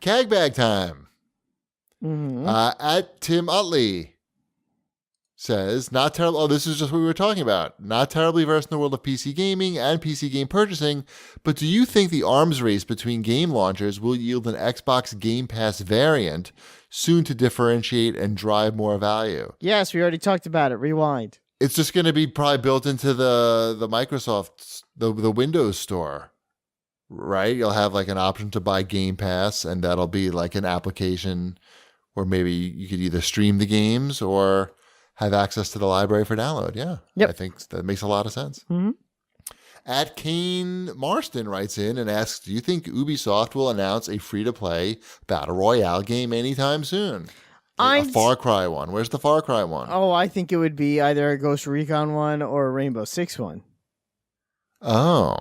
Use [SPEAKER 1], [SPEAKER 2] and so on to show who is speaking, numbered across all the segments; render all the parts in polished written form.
[SPEAKER 1] CAGbag time.
[SPEAKER 2] Mm-hmm.
[SPEAKER 1] At Tim Utley says, not terrible. Oh, this is just what we were talking about. Not terribly versed in the world of PC gaming and PC game purchasing, but do you think the arms race between game launchers will yield an Xbox Game Pass variant soon to differentiate and drive more value?
[SPEAKER 2] Yes, we already talked about it. Rewind.
[SPEAKER 1] It's just going to be probably built into the Microsoft, the Windows store, right? You'll have like an option to buy Game Pass, and that'll be like an application where maybe you could either stream the games or have access to the library for download. Yeah.
[SPEAKER 2] Yep.
[SPEAKER 1] I think that makes a lot of sense.
[SPEAKER 2] Mm-hmm.
[SPEAKER 1] At Kane Marston writes in and asks, do you think Ubisoft will announce a free-to-play Battle Royale game anytime soon? A Far Cry one. Where's the Far Cry one?
[SPEAKER 2] Oh, I think it would be either a Ghost Recon one or a Rainbow Six one.
[SPEAKER 1] Oh.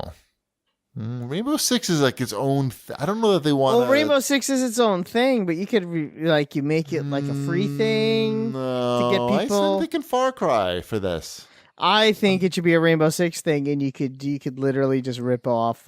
[SPEAKER 1] Rainbow Six is like its own. I don't know that they want.
[SPEAKER 2] Well, Rainbow Six is its own thing, but you could you make it like a free thing to get people.
[SPEAKER 1] I'm thinking Far Cry for this.
[SPEAKER 2] I think it should be a Rainbow Six thing, and you could literally just rip off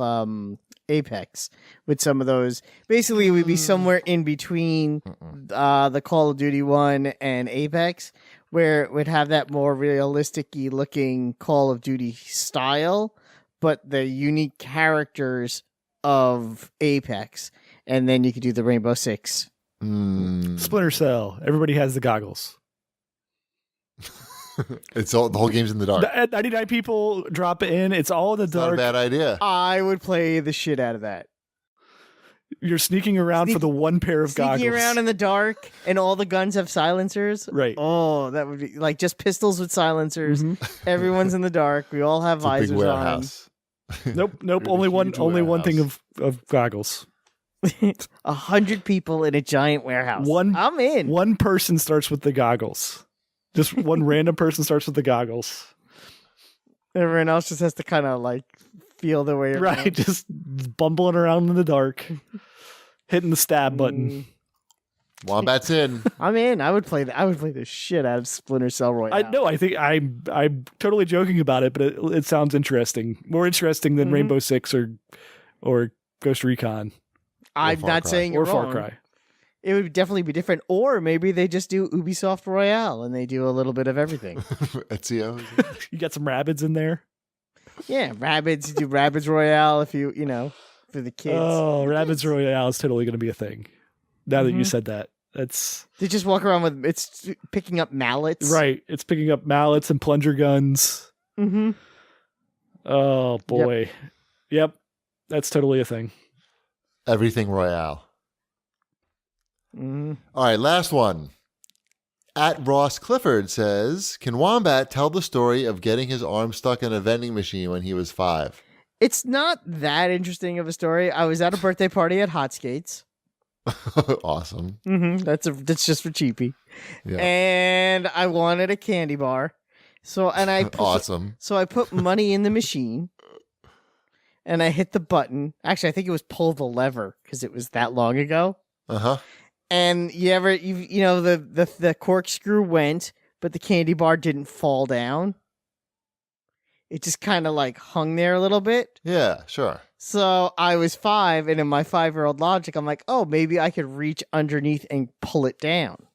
[SPEAKER 2] Apex with some of those. Basically, it would be somewhere in between the Call of Duty one and Apex, where it would have that more realistic-y looking Call of Duty style, but the unique characters of Apex, and then you could do the Rainbow Six.
[SPEAKER 3] Splinter Cell. Everybody has the goggles.
[SPEAKER 1] It's all the whole game's in the dark.
[SPEAKER 3] 99 people drop in. It's all in the dark.
[SPEAKER 1] Not a bad idea.
[SPEAKER 2] I would play the shit out of that.
[SPEAKER 3] You're sneaking around for the one pair of goggles.
[SPEAKER 2] Sneaking around in the dark, and all the guns have silencers.
[SPEAKER 3] Right.
[SPEAKER 2] Oh, that would be like just pistols with silencers. Mm-hmm. Everyone's in the dark. We all have visors
[SPEAKER 1] big warehouse.
[SPEAKER 2] on.
[SPEAKER 3] Nope. Only one thing of goggles.
[SPEAKER 2] 100 people in a giant warehouse. I'm in.
[SPEAKER 3] One person starts with the goggles. Just one random person starts with the goggles.
[SPEAKER 2] Everyone else just has to kind of like feel their way around.
[SPEAKER 3] Right, just bumbling around in the dark, hitting the stab button.
[SPEAKER 1] Wombat's in.
[SPEAKER 2] I'm in. I would play the shit out of Splinter Cell Royale.
[SPEAKER 3] I think I'm totally joking about it, but it sounds interesting. More interesting than Rainbow Six or Ghost Recon.
[SPEAKER 2] I'm not saying you're wrong.
[SPEAKER 3] Far Cry.
[SPEAKER 2] It would definitely be different. Or maybe they just do Ubisoft Royale and they do a little bit of everything.
[SPEAKER 1] Ezio.
[SPEAKER 3] You got some rabbits in there?
[SPEAKER 2] Yeah, Rabbids. You do Rabbids Royale if you for the kids.
[SPEAKER 3] Oh, Rabbids Royale is totally going to be a thing. Now that you said that.
[SPEAKER 2] They just walk around with, it's picking up mallets.
[SPEAKER 3] Right. It's picking up mallets and plunger guns.
[SPEAKER 2] Mm-hmm.
[SPEAKER 3] Oh, boy. Yep. That's totally a thing.
[SPEAKER 1] Everything Royale.
[SPEAKER 2] Mm-hmm.
[SPEAKER 1] All right, last one. At Ross Clifford says, can Wombat tell the story of getting his arm stuck in a vending machine when he was 5?
[SPEAKER 2] It's not that interesting of a story. I was at a birthday party at Hot Skates.
[SPEAKER 1] Awesome.
[SPEAKER 2] Mm-hmm. That's just for cheapy.
[SPEAKER 1] Yeah.
[SPEAKER 2] And I wanted a candy bar.
[SPEAKER 1] Awesome.
[SPEAKER 2] So I put money in the machine and I hit the button. Actually, I think it was pull the lever because it was that long ago.
[SPEAKER 1] Uh-huh.
[SPEAKER 2] And the corkscrew went, but the candy bar didn't fall down. It just kind of like hung there a little bit.
[SPEAKER 1] Yeah, sure.
[SPEAKER 2] So I was 5, and in my 5-year-old logic, I'm like, oh, maybe I could reach underneath and pull it down.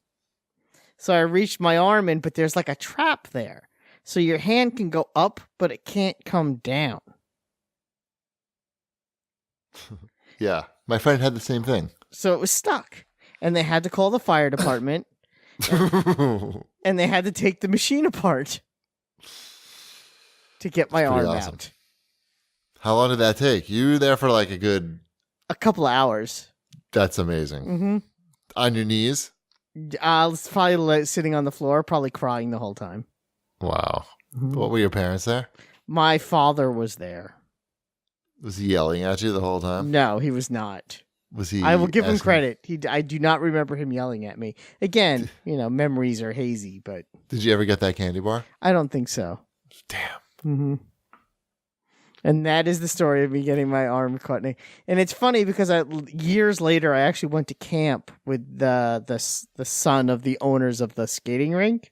[SPEAKER 2] So I reached my arm in, but there's like a trap there. So your hand can go up, but it can't come down.
[SPEAKER 1] Yeah, my friend had the same thing.
[SPEAKER 2] So it was stuck. And they had to call the fire department. and they had to take the machine apart to get my arm out.
[SPEAKER 1] How long did that take? You were there for like
[SPEAKER 2] a couple of hours.
[SPEAKER 1] That's amazing.
[SPEAKER 2] Mm-hmm.
[SPEAKER 1] On your knees?
[SPEAKER 2] I was probably sitting on the floor, probably crying the whole time.
[SPEAKER 1] Wow. Mm-hmm. What were your parents there?
[SPEAKER 2] My father was there.
[SPEAKER 1] Was he yelling at you the whole time?
[SPEAKER 2] No, he was not.
[SPEAKER 1] Was he?
[SPEAKER 2] I will give him credit. I do not remember him yelling at me. Again, memories are hazy, but... Did
[SPEAKER 1] you ever get that candy bar?
[SPEAKER 2] I don't think so.
[SPEAKER 1] Damn.
[SPEAKER 2] Mm-hmm. And that is the story of me getting my arm caught. And it's funny because years later, I actually went to camp with the son of the owners of the skating rink.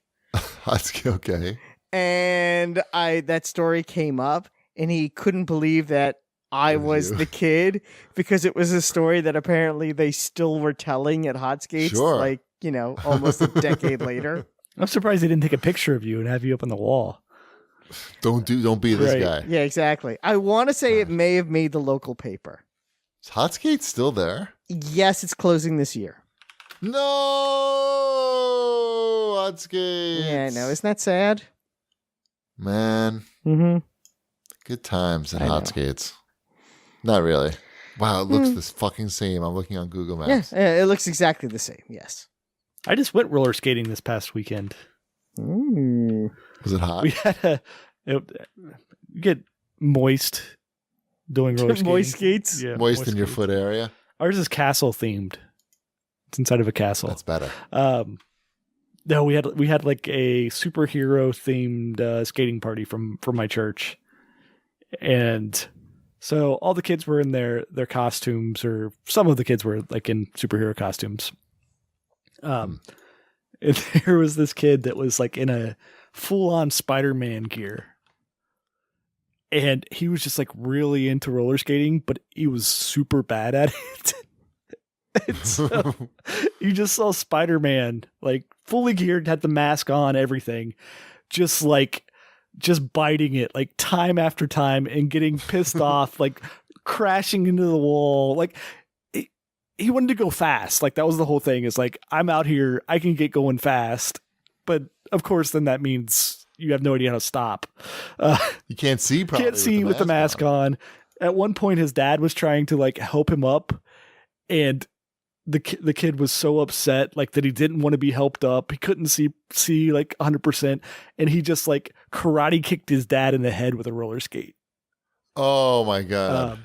[SPEAKER 1] That's okay.
[SPEAKER 2] And that story came up, and he couldn't believe that I
[SPEAKER 1] It was
[SPEAKER 2] was
[SPEAKER 1] you.
[SPEAKER 2] the kid because it was a story that apparently they still were telling at Hot Skates,
[SPEAKER 1] Sure.
[SPEAKER 2] like, almost a decade later.
[SPEAKER 3] I'm surprised they didn't take a picture of you and have you up on the wall.
[SPEAKER 1] Don't be this
[SPEAKER 3] Right.
[SPEAKER 1] guy.
[SPEAKER 2] Yeah, exactly. I want to say it may have made the local paper.
[SPEAKER 1] Is Hotskate still there?
[SPEAKER 2] Yes, it's closing this year.
[SPEAKER 1] No, Hotskate.
[SPEAKER 2] Yeah, I know. Isn't that sad?
[SPEAKER 1] Man,
[SPEAKER 2] Mm-hmm.
[SPEAKER 1] good times at
[SPEAKER 2] I know.
[SPEAKER 1] Hotskates. Not really. Wow, it looks this fucking same. I'm looking on Google Maps.
[SPEAKER 2] Yeah, it looks exactly the same. Yes.
[SPEAKER 3] I just went roller skating this past weekend.
[SPEAKER 2] Mm.
[SPEAKER 1] Was it hot?
[SPEAKER 3] We had you get moist doing roller skating.
[SPEAKER 2] Moist skates?
[SPEAKER 3] Yeah,
[SPEAKER 1] Moist in your
[SPEAKER 3] skates.
[SPEAKER 1] foot area?
[SPEAKER 3] Ours is castle themed. It's inside of a castle.
[SPEAKER 1] That's better.
[SPEAKER 3] No, we had like a superhero themed skating party from my church, and so all the kids were in their costumes, or some of the kids were like in superhero costumes. And there was this kid that was like in a full-on Spider-Man gear, and he was just like really into roller skating, but he was super bad at it. And so you just saw Spider-Man like fully geared, had the mask on, everything, just biting it like time after time and getting pissed off, like crashing into the wall. Like he wanted to go fast. Like that was the whole thing, is like, I'm out here, I can get going fast. But of course, then that means you have no idea how to stop.
[SPEAKER 1] You can't see probably.
[SPEAKER 3] Can't see with the mask on. At one point, his dad was trying to like help him up, and the kid was so upset, like, that he didn't want to be helped up. He couldn't see like 100%, and he just like karate kicked his dad in the head with a roller skate.
[SPEAKER 1] Oh my god,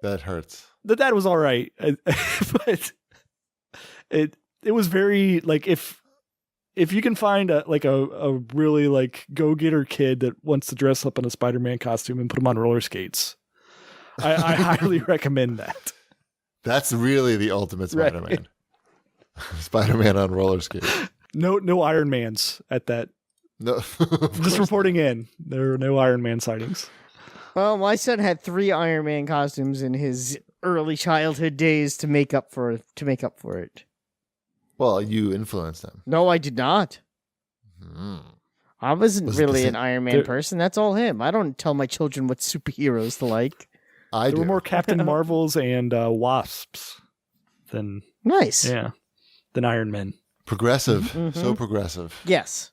[SPEAKER 1] that hurts.
[SPEAKER 3] The dad was all right, but it was very like, if you can find a really like go-getter kid that wants to dress up in a Spider-Man costume and put him on roller skates, I highly recommend that.
[SPEAKER 1] That's really the ultimate Spider-Man.
[SPEAKER 3] Right.
[SPEAKER 1] Spider-Man on roller skates.
[SPEAKER 3] No Iron Mans at that.
[SPEAKER 1] No,
[SPEAKER 3] Just reporting in, there are no Iron Man sightings.
[SPEAKER 2] Well, my son had 3 Iron Man costumes in his early childhood days to make up for it.
[SPEAKER 1] Well, you influenced them.
[SPEAKER 2] No, I did not. I wasn't
[SPEAKER 1] Was it the
[SPEAKER 2] really
[SPEAKER 1] same-
[SPEAKER 2] an Iron Man person. That's all him. I don't tell my children what superheroes to like.
[SPEAKER 1] I
[SPEAKER 3] There
[SPEAKER 1] do.
[SPEAKER 3] were more Captain Marvels and Wasps than
[SPEAKER 2] Nice.
[SPEAKER 3] than Iron Men.
[SPEAKER 1] Progressive.
[SPEAKER 2] Mhm.
[SPEAKER 1] So progressive.
[SPEAKER 2] Yes.